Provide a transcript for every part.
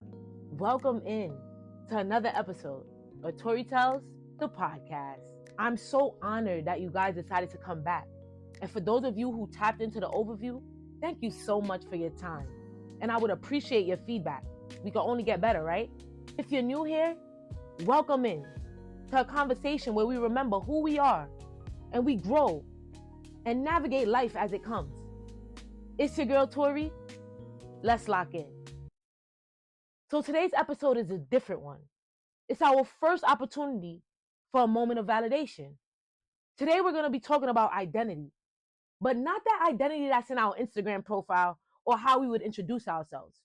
Welcome in to another episode of Tori Tells, the podcast. I'm so honored that you guys decided to come back. And for those of you who tapped into the overview, thank you so much for your time. And I would appreciate your feedback. We can only get better, right? If you're new here, welcome in to a conversation where we remember who we are and we grow and navigate life as it comes. It's your girl Tori. Let's lock in. So today's episode is a different one. It's our first opportunity for a moment of validation. Today we're going to be talking about identity, but not that identity that's in our Instagram profile or how we would introduce ourselves.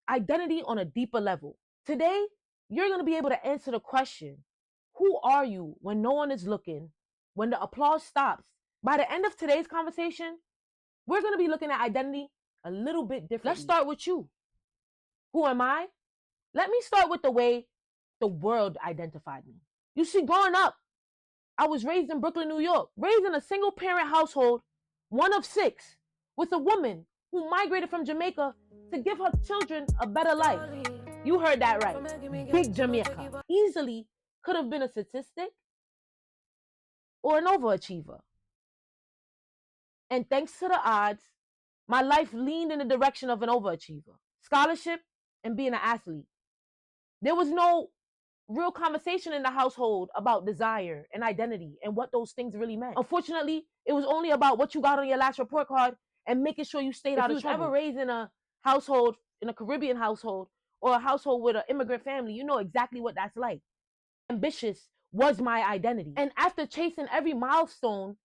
Identity on a deeper level. Today, you're going to be able to answer the question, who are you when no one is looking, when the applause stops? By the end of today's conversation, we're going to be looking at identity a little bit differently. Let's start with you. Who am I? Let me start with the way the world identified me. You see, growing up, I was raised in Brooklyn, New York, raised in a single parent household, one of 6, with a woman who migrated from Jamaica to give her children a better life. You heard that right. Big Jamaica. Easily could have been a statistic or an overachiever. And thanks to the odds, my life leaned in the direction of an overachiever. Scholarship and being an athlete. There was no real conversation in the household about desire and identity and what those things really meant. Unfortunately, it was only about what you got on your last report card and making sure you stayed out of trouble. If you was ever raised in a household, in a Caribbean household, or a household with an immigrant family, you know exactly what that's like. Ambitious was my identity. And after chasing every milestone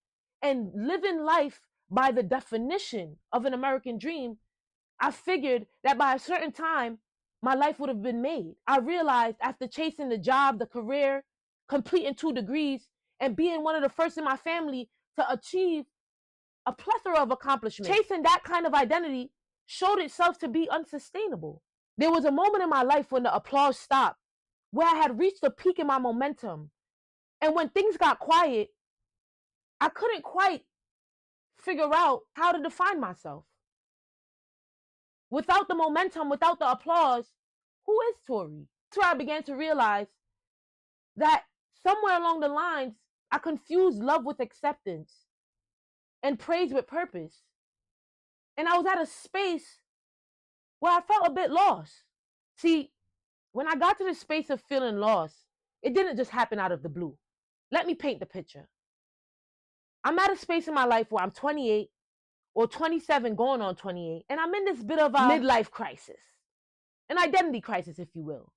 and living life by the definition of an American dream, I figured that by a certain time, my life would have been made. I realized after chasing the job, the career, completing 2 degrees, and being one of the first in my family to achieve a plethora of accomplishments, chasing that kind of identity showed itself to be unsustainable. There was a moment in my life when the applause stopped, where I had reached a peak in my momentum. And when things got quiet, I couldn't quite figure out how to define myself. Without the momentum, without the applause, who is Tori? That's where I began to realize that somewhere along the lines, I confused love with acceptance and praise with purpose. And I was at a space where I felt a bit lost. See, when I got to the space of feeling lost, it didn't just happen out of the blue. Let me paint the picture. I'm at a space in my life where I'm 28 or 27 going on 28, and I'm in this bit of a midlife crisis, an identity crisis, if you will.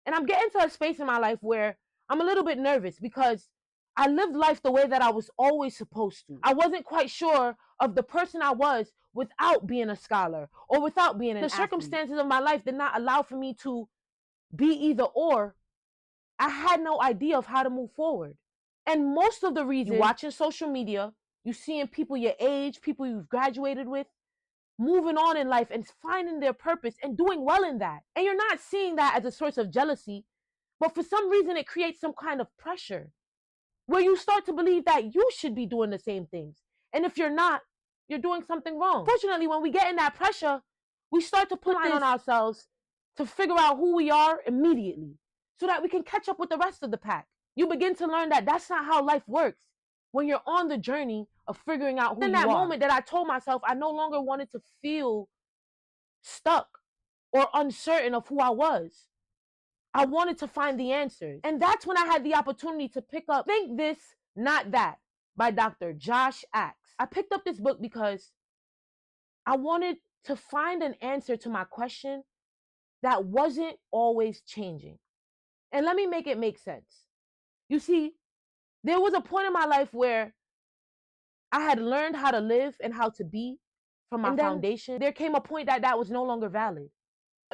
And I'm getting to a space in my life where I'm a little bit nervous because I lived life the way that I was always supposed to. I wasn't quite sure of the person I was without being a scholar or without being an athlete. The circumstances of my life did not allow for me to be either or. I had no idea of how to move forward. And most of the reason you're watching social media, you're seeing people your age, people you've graduated with, moving on in life and finding their purpose and doing well in that. And you're not seeing that as a source of jealousy, but for some reason it creates some kind of pressure where you start to believe that you should be doing the same things. And if you're not, you're doing something wrong. Fortunately, when we get in that pressure, we start to put on ourselves to figure out who we are immediately so that we can catch up with the rest of the pack. You begin to learn that that's not how life works when you're on the journey of figuring out who you are. In that moment that I told myself I no longer wanted to feel stuck or uncertain of who I was. I wanted to find the answers. And that's when I had the opportunity to pick up Think This, Not That by Dr. Josh Axe. I picked up this book because I wanted to find an answer to my question that wasn't always changing. And let me make it make sense. You see, there was a point in my life where I had learned how to live and how to be from my foundation. There came a point that that was no longer valid.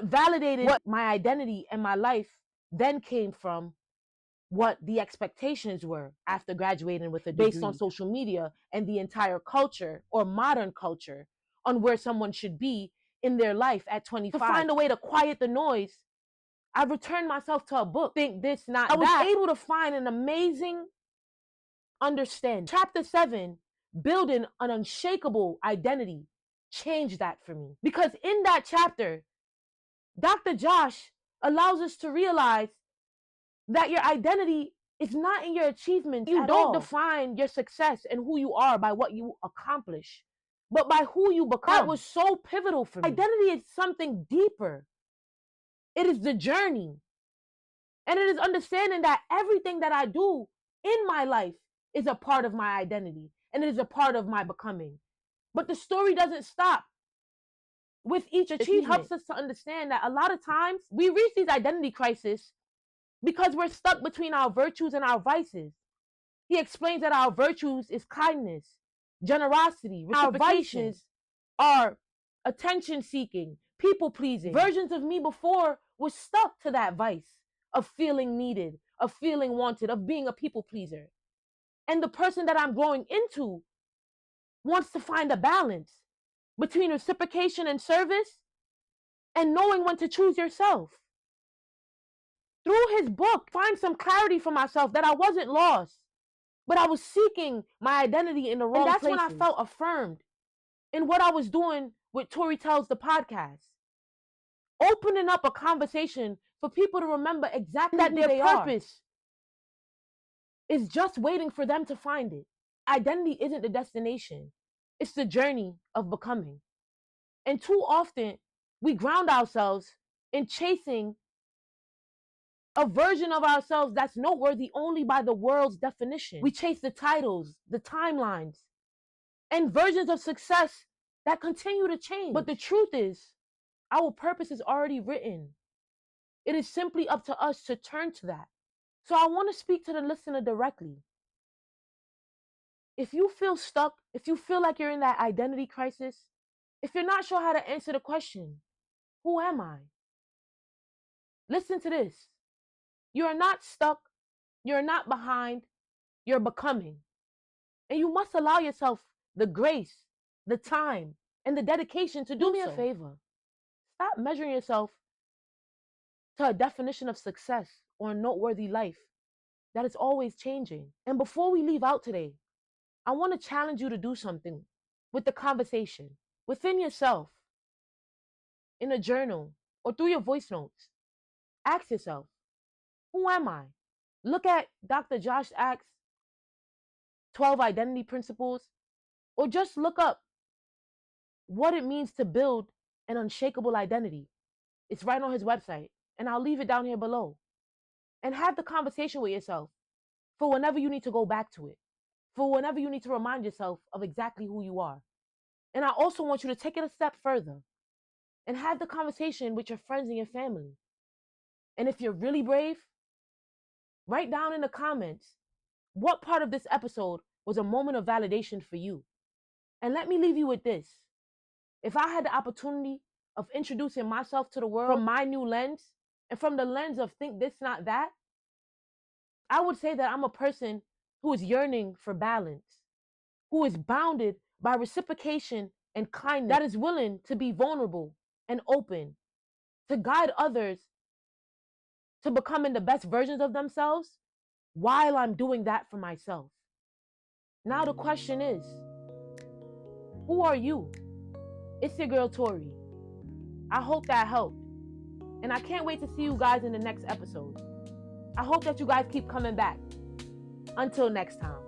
Validated what my identity and my life then came from what the expectations were after graduating with a degree based on social media and the entire culture or modern culture on where someone should be in their life at 25. To find a way to quiet the noise, I returned myself to a book. Think This, Not That. I was able to find an amazing understanding. Chapter 7, Building an Unshakable Identity, changed that for me. Because in that chapter, Dr. Josh allows us to realize that your identity is not in your achievements. You don't define your success and who you are by what you accomplish, but by who you become. That was so pivotal for me. Identity is something deeper. It is the journey. And it is understanding that everything that I do in my life is a part of my identity and it is a part of my becoming. But the story doesn't stop with each achievement. He helps us to understand that a lot of times we reach these identity crises because we're stuck between our virtues and our vices. He explains that our virtues is kindness, generosity, our vices are attention seeking, people pleasing. Versions of me before were stuck to that vice of feeling needed, of feeling wanted, of being a people pleaser. And the person that I'm growing into wants to find a balance between reciprocation and service and knowing when to choose yourself. Through his book, find some clarity for myself that I wasn't lost, but I was seeking my identity in the wrong places. And that's when I felt affirmed in what I was doing with Tori Tells the podcast. Opening up a conversation for people to remember exactly that their purpose is just waiting for them to find it. Identity isn't the destination. It's the journey of becoming. And too often, we ground ourselves in chasing a version of ourselves that's noteworthy only by the world's definition. We chase the titles, the timelines, and versions of success that continue to change. But the truth is, our purpose is already written. It is simply up to us to turn to that. So I want to speak to the listener directly. If you feel stuck, if you feel like you're in that identity crisis, if you're not sure how to answer the question, who am I? Listen to this. You are not stuck. You're not behind. You're becoming. And you must allow yourself the grace, the time, and the dedication to do so. Do me a favor. Stop measuring yourself to a definition of success or a noteworthy life that is always changing. And before we leave out today, I want to challenge you to do something with the conversation within yourself, in a journal, or through your voice notes. Ask yourself, who am I? Look at Dr. Josh Axe 12 identity principles, or just look up what it means to build an unshakable identity. It's right on his website, and I'll leave it down here below. And have the conversation with yourself for whenever you need to go back to it, for whenever you need to remind yourself of exactly who you are. And I also want you to take it a step further and have the conversation with your friends and your family. And if you're really brave, write down in the comments what part of this episode was a moment of validation for you. And let me leave you with this. If I had the opportunity of introducing myself to the world from my new lens, and from the lens of think this, not that, I would say that I'm a person who is yearning for balance, who is bounded by reciprocation and kindness, that is willing to be vulnerable and open, to guide others to becoming the best versions of themselves while I'm doing that for myself. Now the question is, who are you? It's your girl Tori. I hope that helped. And I can't wait to see you guys in the next episode. I hope that you guys keep coming back. Until next time.